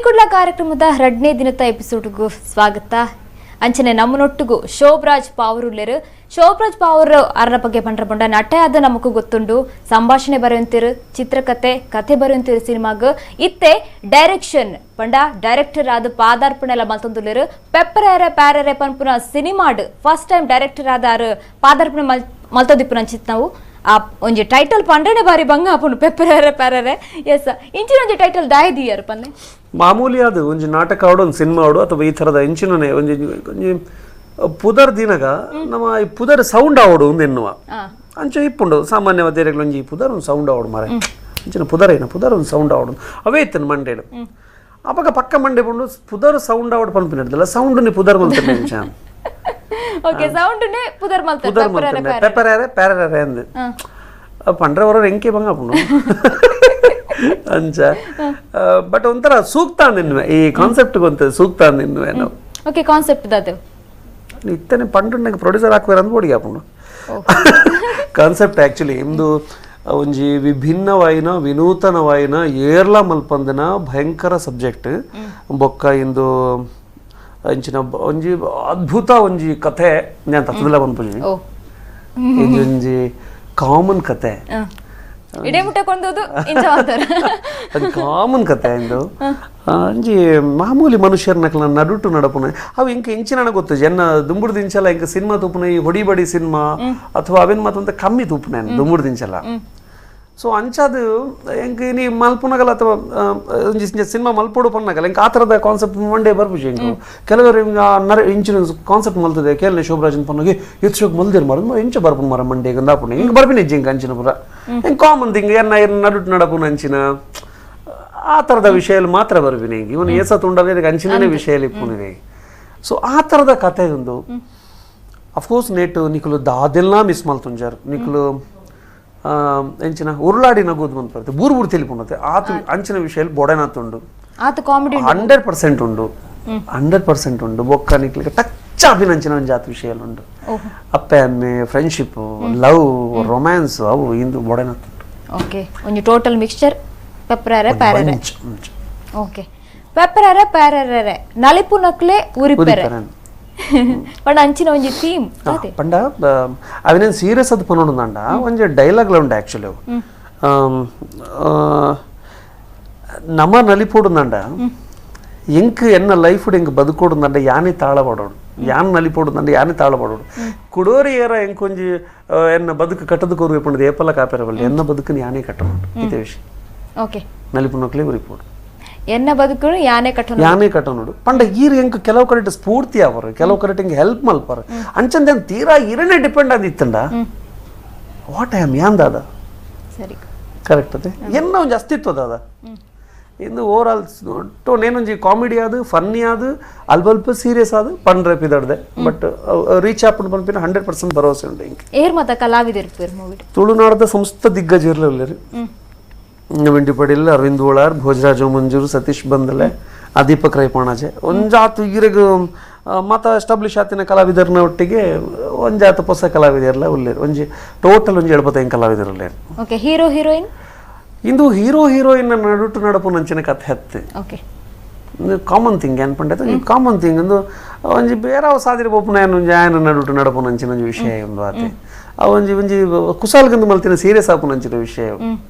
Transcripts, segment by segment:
ಪಿಲಿಕುಡ್ಲ ಕಾರ್ಯಕ್ರಮದ 2ನೇ ದಿನದ ಎಪಿಸೋಡ್ಗೂ ಸ್ವಾಗತ. ಅಂಚನೆ ನಮ್ಮನೊಟ್ಟಿಗೂ ಶೋಭರಾಜ್ ಪಾವರುಲ್ಲೇರು. ಶೋಭರಾಜ್ ಪಾವರು ಅರ್ನ ಬಗ್ಗೆ ಪಂಡ್ರ ಪಂಡ ನಟೆ ಆದ ನಮಗೂ ಗೊತ್ತುಂಡು. ಸಂಭಾಷಣೆ ಬರೆಯುವಂತಿರು, ಚಿತ್ರಕಥೆ ಕಥೆ ಬರೆಯುವಂತಿರು ಸಿನಿಮಾಗ ಇತ್ತೆ ಡೈರೆಕ್ಷನ್ ಪಂಡ ಡೈರೆಕ್ಟರ್ ಆದ ಪಾದಾರ್ಪಣೆ ಎಲ್ಲ ಮಲ್ತೊಂದುಲ್ಲೇರು. ಪೆಪ್ಪರೇರೆ ಪ್ಯಾರೇರೆ ಪನ್ಪುನ ಸಿನಿಮಾಡ್ ಫಸ್ಟ್ ಟೈಮ್ ಡೈರೆಕ್ಟರ್ ಆದಾರು ಪಾದಾರ್ಪಣೆ ಮಲ್ತೊಂದಿಪ್ಪು ನಂಚಿತ್ ನಾವು ಒಂಜಿ ಟೈಟಲ್ ಪಂಡನೆ ಬಾರಿ ಬಂಗ ಆಪುಂಡು ಪೆಪ್ಪರೇರೆ ಪ್ಯಾರೇರೆ. ಎಸ್ ಇಂಚಿನ ಒಂಜಿ ಟೈಟಲ್ ದಾಯದಿಯಾರು ಪನ್ನೆ ಮಾಮೂಲಿ ಅದು ಒಂಜಿ ನಾಟಕ ಆಡು ಒಂದು ಸಿನಿಮಾ ಆಡು ಅಥವಾ ಈ ಥರದ ಇಂಚಿನೇ ಒಂಜಿ ಪುದರ್ ದಿನಗ ನಮ್ಮ ಈ ಪುದರ್ ಸೌಂಡ್ ಆವಡು ಒಂದು ಎನ್ನುವ ಅಂಚೆ ಇಪ್ಪುಂಡು ಸಾಮಾನ್ಯವಾದ ದೇರೆಗಳು ಒಂಜಿ ಪುದರ್ ಒಂದು ಸೌಂಡ್ ಆವಡು ಮಾರೆ ಅಂಚಿನ ಪುದರ್ ಪುದರ್ ಒಂದು ಸೌಂಡ್ ಆವಡು ಅವೇ ಇತ್ತನು ಮಂಡೇಡು ಅವಾಗ ಪಕ್ಕ ಮಂಡೆ ಪುಂಡು ಪುದರ್ ಸೌಂಡ್ ಆವಡು ಪನ್ಪಿನಲ್ಲ ಸೌಂಡ್ ನಿ ಪುದರ್ ಮಲ್ತನೆ ಅಂಚ ಓಕೆ ಸೌಂಡ್ ನೆ ಪುದರ್ ಮಲ್ತನೆ ಪೆಪ್ಪರೇರೆ ಪ್ಯಾರೇರೆ ಅಂದೆ ಪಂಡ್ರೆ ಹೊರ ಎಂಕೆ ಬಂಗ ಪುಂಡು ಅಂಚ ಬಟ್ ಒಂಥರ ಸೂಕ್ತ ನಿನ್ವೆ ಈ ಕಾನ್ಸೆಪ್ಟ್ ಗೊಂತ ಸೂಕ್ತ ನಿನ್ವೆ ನಾವು ಓಕೆ ಕಾನ್ಸೆಪ್ಟ್ ದಾದೆ ಇತ್ತನೆ ಪಂಡ್ರೆ ಪ್ರೊಡ್ಯೂಸರ್ ಹಾಕ್ವೇರ ಅಂದ್ ಬೋಡಿಗೆ ಹಾಪುಂಡು ಕಾನ್ಸೆಪ್ಟ್ ಆಕ್ಚುಲಿ ಇಂದು ಒಂಜಿ ವಿಭಿನ್ನವಾಯಿನ ವಿನೂತನವಾಯಿನ ಏರ್ಲ ಮಲ್ಪಂದನ ಭಯಂಕರ ಸಬ್ಜೆಕ್ಟ್ ಬೊಕ್ಕ ಇಂದು ಅಂಚಿನ ಒಂಜಿ ಅದ್ಭುತ ಒಂಜಿ ಕಥೆ ನಾನು ತತ್ತದಲ್ಲ ಬಂದ್ಪುಜಿ ಒಂಜಿ ಕಾಮನ್ ಕತೆ ಇಡೇ ಮುಟ್ಟಕೊಂಡದು ಅದು ಕಾಮನ್ ಕತೆ ಇಂದು ಅಂಜಿ ಮಾಮೂಲಿ ಮನುಷ್ಯರ್ನಕ್ಲ ನಡುಟು ನಡಪುನ ಅವು ಇಂಕ ಇಂಚಿನ ಗೊತ್ತು ಜನ ದುಂಬುಡು ದಿಂಚಲ ಇಂಕ ಸಿನಿಮಾ ತೂಪುನ ಈ ಹೊಡಿ ಬಡಿ ಸಿನಿಮಾ ಅಥವಾ ಅವೇನು ಮತ್ತೊಂದು ಕಮ್ಮಿ ತೂಪುನ ದುಂಬುಡು ದಿಂಚಲ ಸೊ ಅಂಚದು ಇಂಕ ನೀ ಮಲ್ಪುನಗಲ ಅಥವಾ ಸಿನಿಮಾ ಮಲ್ಪೋಡು ಪನ್ನಗಲ್ಲ ಇಂಕ ಆ ಥರದ ಕಾನ್ಸೆಪ್ಟ್ ಮಂಡೇ ಬರ್ಬುಜಿ ಇಂಕ ಕೆಲವರು ಇಂಚಿನ ಕಾನ್ಸೆಪ್ಟ್ ಮಲ್ತದೆ ಕೇಳನೆ ಶೋಭರಾಜನ್ ಪನ್ನಗೆ ಎತ್ಸೋಕ್ ಮಲ್ದಿರ್ ಮಾರ ಇಂಚ ಬರ್ಪುನ ಮರ ಮಂಡೇ ಗಂದಾಪುಣ ಇಂಕ ಬರ್ಪಿನ ಇಜ್ಜಿ ಇಂಕ ಅಂಚಿನ ಪುರ ಇಂಕ ಕಾಮನ್ ತಿಂಗ ಎನ್ನ ನಡುಟು ನಡಪುನ ಅಂಚಿನ ಆ ಥರದ ವಿಷಯಲ್ಲಿ ಮಾತ್ರ ಬರ್ಬಿನಿ ಈಗ ಇವನು ಏಸ ತುಂಡವೇ ಅಂಚಿನೇ ವಿಷಯಲ್ಲಿ ಇಪ್ಪುನಿದೆ ಸೊ ಆ ಥರದ ಕತೆ ಒಂದು ಅಫ್ಕೋರ್ಸ್ ನೇಟ್ ನಿಖಲು ದಾದೆಲ್ಲ ಮಿಸ್ ಮಲ್ತುಂಜಾರ್ ನಿಖಲು ಎಂಚಿನ ಉರುಳಾಡಿ ನಗೋದು ಅಂತ ಬರುತ್ತೆ ಬೂರು ಬೂರು ತಿಳಿಪುಣತೆ ಆತ ಅಂಚಿನ ವಿಷಯಲ್ಲಿ ಬೊಡೆನಾತುಂಡು ಆತ ಕಾಮಿಡಿ 100% ಉಂಡು 100% ಉಂಡು ಬೊಕ್ಕ ನಿಕ್ಲಿಕ್ಕೆ ಟಚ್ ಅಭಿನಂಚಿನ ಒಂದು ಜಾತಿ ವಿಷಯಲ್ಲಿ ಉಂಡು ಅಪ್ಪೆ ಅಮ್ಮೆ ಫ್ರೆಂಡ್ಶಿಪ್ ಲವ್ ರೊಮ್ಯಾನ್ಸ್ ಅವು ಇಂದು ಬೊಡೆನಾತುಂಡು ಓಕೆ ಒಂದು ಟೋಟಲ್ ಮಿಕ್ಸ್ಚರ್ ಪೆಪ್ಪರೇರೆ ಪ್ಯಾರೇರೆ ಓಕೆ ಪೆಪ್ಪರೇರೆ ಪ್ಯಾರೇರೆ ನಲಿಪು ನಕ್ಲೆ ಉರಿಪೆರೆ ಪಂಡ ಅಂಚಿನ ಒಂಜಿ ಥೀಮ್ ಪಂಡ ಅವೇನೇನು ಸೀರಿಯಸ್ ಅದು ಪನ್ನೊಂದಂಡ ಒಂಜಿ ಡೈಲಾಗ್ಲ ಉಂಡು ಆ್ಯಕ್ಚುಲಿ ಅವು ನಮ್ಮ ನಲಿಪೋಡುಂದಂಡ ಎಂಕ್ ಎನ್ನ ಲೈಫ್ ಎಂಕ್ ಬದುಕೋಡುಂದಂಡ ಯಾನೇ ತಾಳಪಡೋಡು ಯಾನ್ ನಲಿಪೋಡುಂದಂಡ ಯಾನೇ ತಾಳಪಡೋಡು ಕುಡೋರಿ ಏರ ಎಂಕೊಂಜಿ ಎನ್ನ ಬದುಕು ಕಟ್ಟದು ಕೋರು ಪಂಡದು ಏಪಲ ಕಾಪೆರವಲ್ಲ ಎನ್ನ ಬದುಕನ್ನು ಯಾನೇ ಕಟ್ಟೋಡು ಇದೇ ವಿಷಯ ಓಕೆ ನಲಿಪು ನಕ್ಲೆ ಉರಿಪೋಡು ಎನ್ನ ಬದುಕುನು ಯಾನೇ ಕಟ್ಟೋಡು ಪಂಡ ಈರ್ ಎಂಕ್ ಕೆಲವು ಕರೆಕ್ಟ್ ಸ್ಫೂರ್ತಿ ಅವರು ಕೆಲವು ಕರೆಕ್ಟ್ ಹಿಂಗೆ ಹೆಲ್ಪ್ ಮಲ್ಪಾರ ಅಂಚಂದ ತೀರಾ ಇರನೇ ಡಿಪೆಂಡ್ ಆದಿತ್ತಂಡ ವಾಟ್ ಐ ಆಮ್ ಯಾಂದಾದ ಸರಿ ಕರೆಕ್ಟ್ ಅದೇ ಎನ್ನ ಒಂಜಿ ಅಸ್ತಿತ್ವದ ಅದ ಇಂದು ಓವರ್ ಆಲ್ ಒಟ್ಟು ನೇನೊಂಜಿ ಕಾಮಿಡಿ ಆದು ಫನ್ನಿ ಆದು ಅಲ್ಪ ಸೀರಿಯಸ್ ಆದು ಪಂಡ್ರೆ ಪಿದಡ್ದೆ ಬಟ್ ರೀಚ್ ಆಪುಂಡು ಪನ್ಪಿನ 100% ಭರವಸೆ ಉಂಟು ಇಂಕ್ ಏರ್ ಮತ ಕಲಾವಿದರು ಮೂವಿ ತುಳುನಾಡದ ಸಂಸ್ಥೆ ದಿಗ್ಗಜರ್ಲಿ ವೆಂಟಿ ಪಡೀಲ್ ಅರವಿಂದ್ ಓಳಾರ್ ಭೋಜರಾಜ್ ಮಂಜೂರು ಸತೀಶ್ ಬಂದಲೆ ದೀಪಕ್ ರೈಪಾಣಾಜೆ ಒಂಜಾತು ಈರೆಗ್ ಮತ ಎಸ್ಟಾಬ್ಲಿಷ್ ಆತಿನ ಕಲಾವಿದರ್ನ ಒಟ್ಟಿಗೆ ಒಂಜಾತು ಹೊಸ ಕಲಾವಿದರ್ಲ ಉಳ್ಳೇರು ಒಂಜಿ ಟೋಟಲ್ ಒಂಜಿ 75 ಕಲಾವಿದರುಳ್ಳೇರು ಓಕೆ ಹೀರೋ ಹೀರೋಯಿನ್ ಇಂದು ಹೀರೋ ಹೀರೋಯಿನ್ ನಡುಟು ನಡಪು ನಂಚಿನ ಕಥೆ ಹತ್ತೆ ಓಕೆ ಕಾಮನ್ ಥಿಂಗ್ ಏನ್ ಪಂಡೈತೆ ಕಾಮನ್ ಥಿಂಗ್ ಒಂದು ಒಂಜಿ ಬೇರೆ ಸಾದಿರ ಬೋಪುನ ಏನು ಆಯನ ನಡುಟು ನಡಪು ನಂಚಿನ ಒಂಜಿ ವಿಷಯ ಒಂದು ಆತೆ ಒಂಜಿ ಒಂಜಿ ಕುಸಾಲ್ಗಂದು ಮಲ್ತಿನ ಸೀರಿಯಸ್ ಆಪು ನಂಚಿನ ವಿಷಯ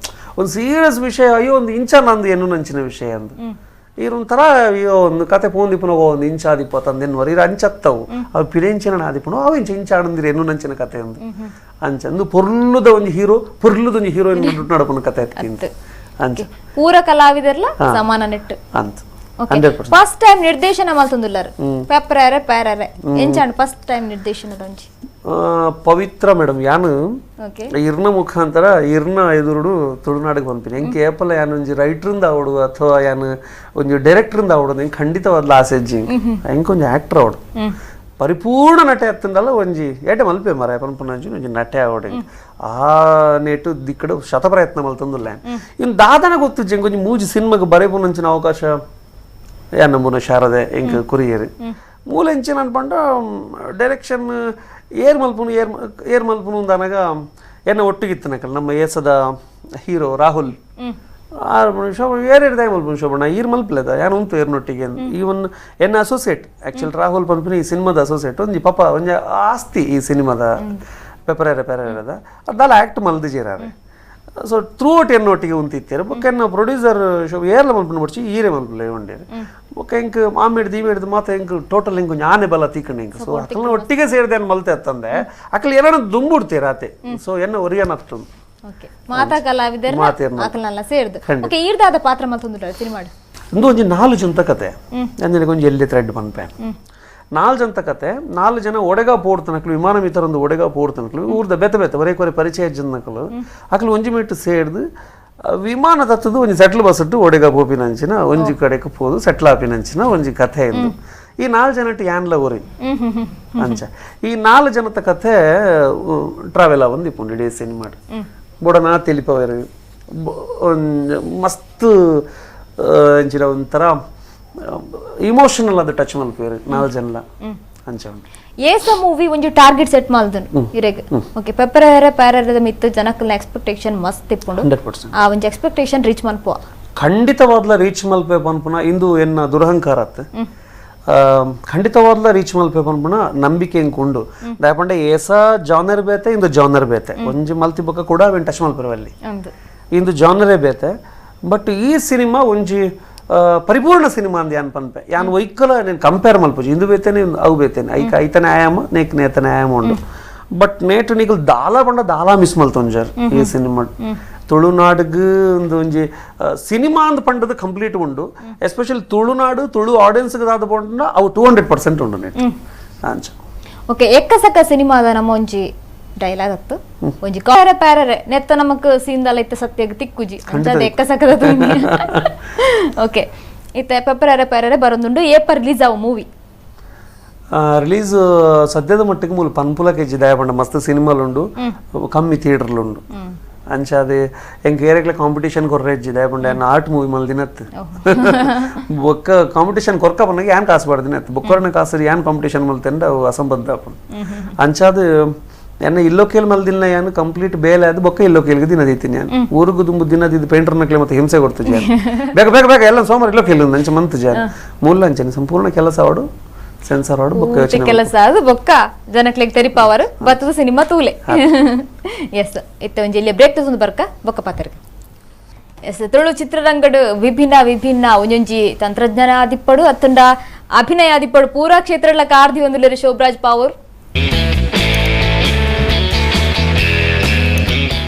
ಒಂದು ಸೀರಿಯಸ್ ವಿಷಯ ಅಯ್ಯೋ ಒಂದು ಇಂಚ ನಂದು ಏನು ನಂಚಿನ ವಿಷಯ ಅಂದು ಈರೊಂಥರ ಅಯ್ಯೋ ಒಂದು ಕತೆ ಪೋಂದಿಪ್ಪನಗೋ ಒಂದು ಇಂಚ ಆದಿಪ್ಪತ್ತಂದೇನು ಇರ ಅಂಚತ್ತವು ಅವು ಪಿಳೆಂಚಿನ ಆದಿಪ್ಪನು ಅವು ಇಂಚ ಆಡಂದಿರಿ ಏನು ನಂಚಿನ ಕತೆ ಅಂದು ಅಂಚಂದು ಪೊರ್ಲುದ ಒಂದು ಹೀರೋ ಪೊರ್ಲುದ ಒಂದು ಹೀರೋಯಿನ್ ನಡಪನ ಕತೆ ಹತ್ತಿಂತ ಅಂಚ ಪೂರ ಕಲಾವಿದರ್ಲ ಸಮಾನ ನೆಟ್ಟು ಅಂತ ಫಸ್ಟ್ ಟೈಮ್ ನಿರ್ದೇಶನ ಮಲ್ತೊಂದುಲ್ಲಾರು ಪೆಪ್ಪರೇರೆ ಪ್ಯಾರೇರೆ ಎಂಚಾಂಡ್ ಫಸ್ಟ್ ಟೈಮ್ ನಿರ್ದೇಶನದ ಒಂಜಿ ಪವಿತ್ರ ಮೇಡಮ್ ಯಾನು ಇರ್ನ ಮುಖಾಂತರ ಇರ್ನ ಎದುರುಡು ತುಳುನಾಡಿಗೆ ಬಂದ್ಪಿನಿ ಎಂಕೆ ಏಪಲ ಯಾನು ಒಂಜಿ ರೈಟ್ರಿಂದ ಆವಡು ಅಥವಾ ಯಾನು ಒಂಜಿ ಡೈರೆಕ್ಟ್ರಿಂದ ಆವಡು ಎಂಗೆ ಖಂಡಿತವಾದ ಆಸೆ ಅಜ್ಜಿ ಎಂಕ್ ಒಂಜಿ ಆಕ್ಟರ್ ಆವಡು ಪರಿಪೂರ್ಣ ನಟೆ ಹತ್ತಂದಲ್ಲ ಒಂಜಿ ಏಟೆ ಮಲ್ಪೆ ಮರ ಪನ್ಪುನಂಜಿ ಒಂಜಿ ನಟೆ ಆವಡು ಆ ನೇಟು ದಿಕ್ಕಡು ಶತಪ್ರಯತ್ನ ಮಲ್ತಂದುಲ್ಲ ಇನ್ನು ದಾದನ ಗೊತ್ತು ಜಂಗ್ ಒಂಜಿ ಮೂಜಿ ಸಿನಿಮಾಗೆ ಬರೆಪುನಂಚಿನ ಅವಕಾಶ ಯಾನಂಬುನ ಶಾರದೆ ಎಂಕ್ ಕುರಿಯರು ಮೂಲೆಂಚಿನ ಅನ್ಪಂಡ ಡೈರೆಕ್ಷನ್ ಏರ್ ಮಲ್ಪುನು ಅಂದನಾಗ ಎನ್ನ ಒಟ್ಟಿಗಿತ್ತನಕಲ್ ನಮ್ಮ ಏಸದ ಹೀರೋ ರಾಹುಲ್ ಏರಿಡ್ದಾಯ ಮಲ್ಪುನ ಶೋಭಣ್ಣ ಈರ್ ಮಲ್ಪಲೇದ ಯಾನು ಉಂಟು ಏರ್ನೊಟ್ಟಿಗೆ ಈವನ್ ಎನ್ನ ಅಸೋಸಿಯೇಟ್ ಆಕ್ಚುಲಿ ರಾಹುಲ್ ಪನ್ಪುನಿ ಈ ಸಿನಿಮಾದ ಅಸೋಸಿಯೇಟ್ ಒಂಜಿ ಪಾಪ ಒಂಜಿ ಆಸ್ತಿ ಈ ಸಿನಿಮಾದ ಪೆಪರೇರದ ಅದಲ್ಲ ಆ್ಯಕ್ಟ್ ಮಲ್ದಿಜೀರಾರೆ ಸೊ ಥ್ರೂ ಔಟ್ ಎನ್ನೊಟ್ಟಿಗೆ ಉಂತಿತ್ತಾರೆ ಬೊಕ್ಕ ಎನ್ನ ಪ್ರೊಡ್ಯೂಸರ್ ಶೋ ಏರ್ಲ ಮಲ್ಪನ ಬರ್ಚಿ ಈರೆ ಮಲ್ಪಲೆ ಉಂಡೇರು ಬೊಕ್ಕ ಎಂಕ್ ಆಮೇಡ್ದು ಈಮೇಡ್ದು ಮಾತ ಎಂಕ್ ಟೋಟಲ್ ಎಂಕ್ ಆನೆ ಬಲ ತೀಕಂಡು ಎಂಕ್ ಸೊ ಅಕ್ಲನ್ನ ಒಟ್ಟಿಗೆ ಸೇರಿದೆ ಅನ್ನು ಮಲ್ತೆ ಅತ್ತಂದೆ ಅಕ್ಲಿ ಏನಾರ ದುಂಬುಡ್ತೀರ ಆತೆ ಸೊ ಎನ್ನ ಒರಿಯನತ್ತು ಓಕೆ ಮಾತಾ ಕಲಾವಿದರು ಆಕಲ್ನೆಲ್ಲ ಸೇರ್ದು ಓಕೆ ಈರ್ದಾದ ಪಾತ್ರ ಮಲ್ತೊಂದು ಸಿನಿಮಾ ಇಂದು ಒಂಜಿ 4 ಜಂತ ಕತೆ ಅಂಜನೆ ಒಂಜಿ ಎಲ್ಲಿ ಥ್ರೆಡ್ ಪನ್ಪೆ 4 ಜಂತ ಕತೆ 4 ಜನ ಒಡೆಗ ಪೋಡ್ತನಕ್ಲು ವಿಮಾನ ಮಿತ್ರರೊಂದು ಒಡೆಗ ಪೋಡ್ತನಕ್ಲು ಊರ್ದ ಬೆತ್ತ ಒರೆ ಪರಿಚಯ ಜನಕಲು ಅಕ್ಲು ಒಂಜಿ ಮೀಟು ಸೇರ್ದು ವಿಮಾನ ತತ್ತದು ಒಂಜಿ ಸೆಟ್ಲ್ ಬಸ್ಸಟ್ಟು ಒಡೆಗ ಪೋಪಿನಂಚಿನ ಒಂಜಿ ಕಡೆಗೆ ಪೋದು ಸೆಟ್ಲ್ ಆಪಿನಂಚಿನ ಒಂಜಿ ಕಥೆ ಎಂದು ಈ 4 ಜನಟ್ಟು ಯಾನ್ಲ ಒರಿ ಅಂಚ ಈ 4 ಜನತ ಕಥೆ ಟ್ರಾವೆಲ್ ಆವೊಂದು ಇಪ್ಪುಂಡು ಇಡೀ ಸಿನಿಮಾ ಬೊಡನ ತೆಲಿಪವರು ಮಸ್ತ್ ಅಂಚಿನ ಒಂಥರ ಇಮೋಷನಲ್ ಅದು ಟಚ್ ಮಲ್ಪೇರು 4 ಜನಲ ಅಂಚ ಉಂಟು ಏಸ ಮೂವಿ ಒಂಜಿ ಟಾರ್ಗೆಟ್ ಸೆಟ್ ಮಲ್ದನು ಇರೆಗ್ ಓಕೆ ಪೆಪ್ಪರ ಪ್ಯಾರದ ಮಿತ್ತು ಜನಕಲ್ನ ಎಕ್ಸ್ಪೆಕ್ಟೇಷನ್ ಮಸ್ತ್ ಇಪ್ಪುಂಡು 100% ಆ ಒಂಜಿ ಎಕ್ಸ್ಪೆಕ್ಟೇಷನ್ ರೀಚ್ ಮಲ್ಪುವ ಖಂಡಿತವಾದ್ಲ ರೀಚ್ ಮಲ್ಪೆ ಪನ್ಪುನ ಇಂದು ಎನ್ನ ದುರಹಂಕಾರ ಅತ್ತೆ ಖಂಡಿತವಾದ್ಲ ರೀಚ್ ಮಲ್ಪೆ ಪನ್ಪುನ ನಂಬಿಕೆ ಇಂಕುಂಡು ದಾಯಪಂಡೆ ಏಸ ಜಾನರ್ ಬೇತೆ ಇಂದು ಜಾನರ್ ಬೇತೆ ಒಂಜಿ ಮಲ್ತಿ ಬೊಕ್ಕ ಕೂಡ ಅವೇನು ಟಚ್ ಮಲ್ಪೆರವಲ್ಲಿ ಇಂದು ಜಾನರೇ ಬೇತೆ ಬಟ್ ಈ ಸಿನಿಮಾ ಒಂಜಿ ಪರಿಪೂರ್ಣ ಸಿನಿಮಾ ಅಂದ್ ಯಾನ್ ಪನ್ಪೆ ಯಾನ್ ಒಯ್ಕಲ నేను ಕಂಪೇರ್ ಮಲ್ಪುಜಿ ಇಂದು ಬೇತೇನೆ ಅವು ಬೇತೇನೆ ಐತನ ಆಯಾಮ ನೇಕ್ ನೇತನ ಆಯಾಮ ಉಂಡು ಬಟ್ ನೇಟ್ ನಿಗಲ್ ದಾಲ ಪಂಡ ದಾಲ ಮಿಸ್ ಮಲ್ತೊಂಜರ್ ಈ ಸಿನಿಮಾ ತುಳುನಾಡಿಗೆ ಒಂದು ಒಂಜಿ ಸಿನಿಮಾ ಅಂದ್ ಪಂಡದು ಕಂಪ್ಲೀಟ್ ಉಂಡು ಎಸ್ಪೆಷಲಿ ತುಳುನಾಡು ತುಳು ಆಡಿಯನ್ಸ್ಗೆ ದಾದ ಪಂಡ ಅವು 200% ಉಂಡು ನೆಟ್ ಅಂಚ ಓಕೆ ಎಕ್ಕಸಕ ಸಿನಿಮಾದ ನಮ್ಮ ಒಂಜಿ ಡೈಲಾಗ್ ಅತ್ತು ಒಂಜಿ ಪ್ಯಾರರೆ ನೆತ್ತ ನಮಕ್ ಸೀನ್ದಲ್ಲ ಇತ್ತ ಸತ್ಯಗ್ ತಿಕ್ಕುಜಿ ಅಂತ ಎಕ್ಕಸಕದ ಓಕೆ ಇತ್ತ ಪೆಪ್ಪರೆ ಪ್ಯಾರರೆ ಬರೊಂದುಂಡು ಏಪ ರಿಲೀಸ್ ಆವು ಮೂವಿ ರಿಲೀಸ್ ಸದ್ಯದ ಮಟ್ಟಿಗೆ ಮೂಲ ಪನ್ಪುಲ ಕೆಜಿ ದಯಪಂಡ ಮಸ್ತ್ ಸಿನಿಮಾಲುಂಡು ಕಮ್ಮಿ ಥಿಯೇಟರ್ಲುಂಡು ಅಂಚ ಅದು ಎಂಕ್ ಏರೆಗ್ಲ ಕಾಂಪಿಟೇಷನ್ ಕೊರ್ರೆಜ್ಜಿ ದಯಪಂಡ ಏನ್ ಆರ್ಟ್ ಮೂವಿ ಮಲ್ದಿನತ್ ಬೊಕ್ಕ ಕಾಂಪಿಟೇಷನ್ ಕೊರ್ಕ ಪನ್ನಾಗ ಏನ್ ಕಾಸು ಬರ್ದಿನತ್ ಬೊಕ್ಕರ್ನ ಕಾಸರಿ ಏನ್ ಕಾಂಪಿಟೇಷನ್ ಮಲ್ತೆಂಡ ಅವು ಅಸಂಬದ್ಧ ಅಪ್ಪನ ಅಂಚಾದ ಎನ್ನ ಇಲ್ಲೋಕೇಲ್ ಮಲ್ದಿನ ಏನು ಕಂಪ್ಲೀಟ್ ಬೇಲೆ ಅದು ಬೊಕ್ಕ ಇಲ್ಲೋಕೇಲ್ಗೆ ದಿನ ದೀತೀನಿ ನಾನು ಊರಿಗೂ ತುಂಬು ದಿನ ದಿದ್ದು ಪೇಂಟರ್ನಕ್ಲೆ ಮತ್ತೆ ಹಿಂಸೆ ಕೊಡ್ತು ಜಾನ್ ಬೇಗ ಎಲ್ಲ ಸೋಮವಾರ ಇಲ್ಲೋಕೇಲ್ ಅಂಚೆ ಮಂತ್ ಜಾನ್ ಮೂಲ ಅಂಚನೆ ಸಂಪೂರ್ಣ ಕೆಲಸ ಆಡು ಸೆನ್ಸರ್ ಆಡು ಬೊಕ್ಕ ಕೆಲಸ ಅದು ಬೊಕ್ಕ ಜನಕ್ಲೆಗ್ ತೆರಿಪಾವರು ಬತ್ತದ ಸಿನಿಮಾ ತೂಲೆ ಎಸ್ ಇತ್ತ ಒಂಜಿ ಇಲ್ಲಿ ಬ್ರೇಕ್ ತಗೊಂಡು ಬರ್ಕ ಬೊಕ್ಕ ಪಾತ್ರಗೆ ಎಸ್ ತುಳು ಚಿತ್ರರಂಗಡು ವಿಭಿನ್ನ ಒಂಜೊಂಜಿ ತಂತ್ರಜ್ಞಾನ ಆದಿಪ್ಪಡು ಅತ್ತಂಡ ಅಭಿನಯ ಆದಿಪ್ಪಡು ಪೂರಾ ಕ್ಷೇತ್ರಗಳ ಕಾರ್ದಿ ಒಂದುಲೆರು ಶೋಭರಾಜ್ ಪಾವೂರ್